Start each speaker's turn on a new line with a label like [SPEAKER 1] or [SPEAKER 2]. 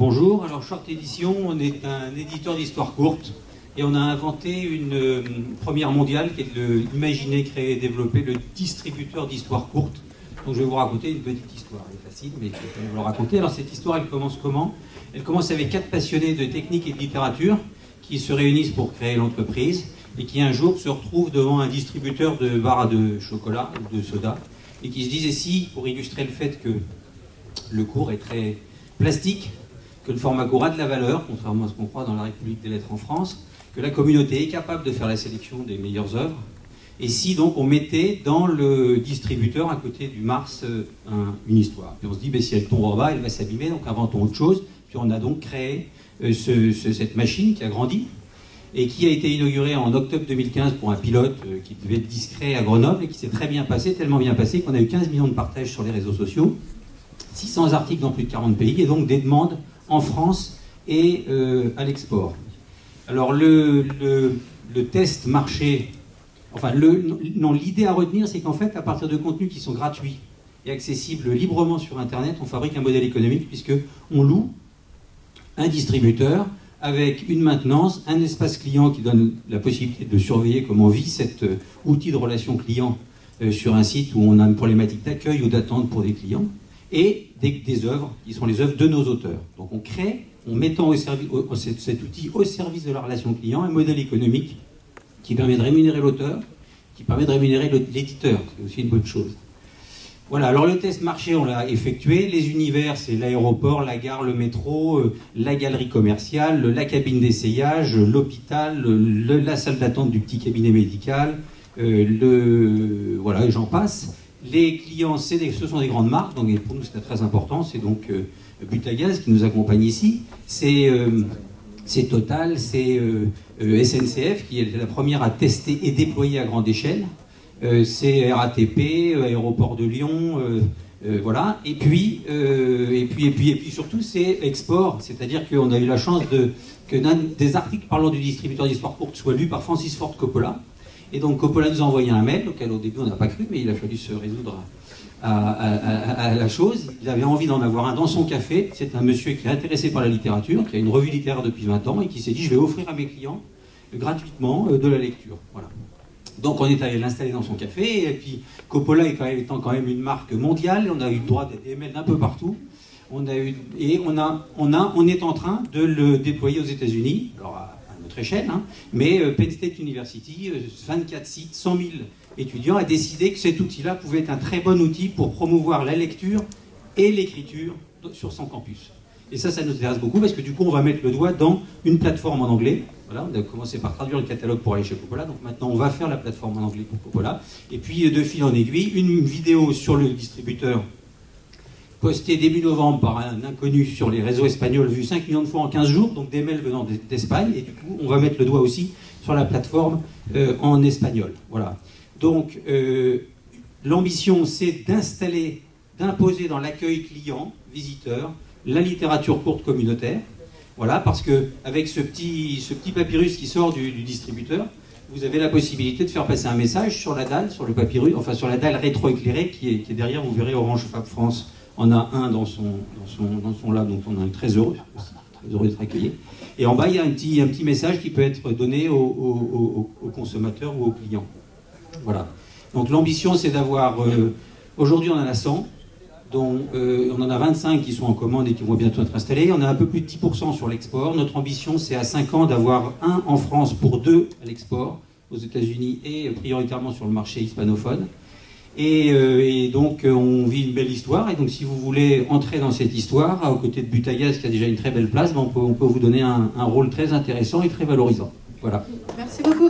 [SPEAKER 1] Bonjour, alors Short Edition, on est un éditeur d'histoire courte et on a inventé une première mondiale qui est de imaginer, créer et développer le distributeur d'histoire courte. Donc je vais vous raconter une petite histoire, elle est facile mais je vais vous la raconter. Alors cette histoire elle commence comment? Elle commence avec 4 passionnés de technique et de littérature qui se réunissent pour créer l'entreprise et qui un jour se retrouvent devant un distributeur de barres de chocolat ou de soda et qui se disent, et si, pour illustrer le fait que le cours est très plastique, que le format court a de la valeur, contrairement à ce qu'on croit dans la République des lettres en France, que la communauté est capable de faire la sélection des meilleures œuvres, et si donc on mettait dans le distributeur à côté du Mars une histoire. Puis on se dit, si elle tombe en bas, elle va s'abîmer, donc inventons autre chose. Puis on a donc créé cette machine qui a grandi, et qui a été inaugurée en octobre 2015 pour un pilote qui devait être discret à Grenoble, et qui s'est très bien passé, tellement bien passé qu'on a eu 15 millions de partages sur les réseaux sociaux, 600 articles dans plus de 40 pays, et donc des demandes en France et à l'export. Alors le test marché, enfin l'idée à retenir, c'est qu'en fait, à partir de contenus qui sont gratuits et accessibles librement sur Internet, on fabrique un modèle économique puisque on loue un distributeur avec une maintenance, un espace client qui donne la possibilité de surveiller comment vit cet outil de relation client sur un site où on a une problématique d'accueil ou d'attente pour des clients, et des œuvres qui sont les œuvres de nos auteurs. Donc on crée, en mettant cet outil au service de la relation client, un modèle économique qui permet de rémunérer l'auteur, qui permet de rémunérer l'éditeur, c'est aussi une bonne chose. Voilà, alors le test marché, on l'a effectué. Les univers, c'est l'aéroport, la gare, le métro, la galerie commerciale, la cabine d'essayage, l'hôpital, la salle d'attente du petit cabinet médical, voilà, et j'en passe. Les clients, ce sont des grandes marques, donc pour nous c'est très important. C'est donc Butagaz qui nous accompagne ici. C'est Total, c'est SNCF qui est la première à tester et déployer à grande échelle. C'est RATP, Aéroport de Lyon, voilà. Et puis surtout, c'est Export, c'est-à-dire qu'on a eu la chance que des articles parlant du distributeur d'histoire courte soient lus par Francis Ford Coppola. Et donc Coppola nous a envoyé un mail, auquel au début on n'a pas cru, mais il a fallu se résoudre à la chose. Il avait envie d'en avoir un dans son café. C'est un monsieur qui est intéressé par la littérature, qui a une revue littéraire depuis 20 ans, et qui s'est dit, je vais offrir à mes clients gratuitement de la lecture. Voilà. Donc on est allé l'installer dans son café, et puis Coppola étant quand même une marque mondiale, on a eu le droit des mails d'un peu partout. On est en train de le déployer aux États-Unis, alors à notre échelle, hein, mais Penn State University, 24 sites, 100 000 étudiants, a décidé que cet outil-là pouvait être un très bon outil pour promouvoir la lecture et l'écriture sur son campus. Et ça nous intéresse beaucoup parce que du coup, on va mettre le doigt dans une plateforme en anglais. Voilà, on a commencé par traduire le catalogue pour aller chez Coppola, donc maintenant on va faire la plateforme en anglais pour Coppola. Et puis, de fil en aiguille, une vidéo sur le distributeur postée début novembre par un inconnu sur les réseaux espagnols, vu 5 millions de fois en 15 jours, donc des mails venant d'Espagne, et du coup, on va mettre le doigt aussi sur la plateforme en espagnol. Voilà. Donc, l'ambition, c'est d'imposer dans l'accueil client, visiteur, la littérature courte communautaire. Voilà, parce qu'avec ce petit papyrus qui sort du distributeur, vous avez la possibilité de faire passer un message sur la dalle, sur le papyrus, enfin sur la dalle rétroéclairée qui est derrière. Vous verrez, Orange Fab France en a un dans son lab, donc on est très heureux d'être accueillis. Et en bas, il y a un petit message qui peut être donné aux consommateurs ou aux clients. Voilà. Donc l'ambition, c'est d'avoir... aujourd'hui, on en a 100. dont on en a 25 qui sont en commande et qui vont bientôt être installés. On a un peu plus de 10% sur l'export. Notre ambition, c'est à 5 ans d'avoir un en France pour 2 à l'export, aux États-Unis et prioritairement sur le marché hispanophone. Et donc, on vit une belle histoire. Et donc, si vous voulez entrer dans cette histoire, aux côtés de Butagaz, qui a déjà une très belle place, on peut vous donner un rôle très intéressant et très valorisant. Voilà.
[SPEAKER 2] Merci beaucoup.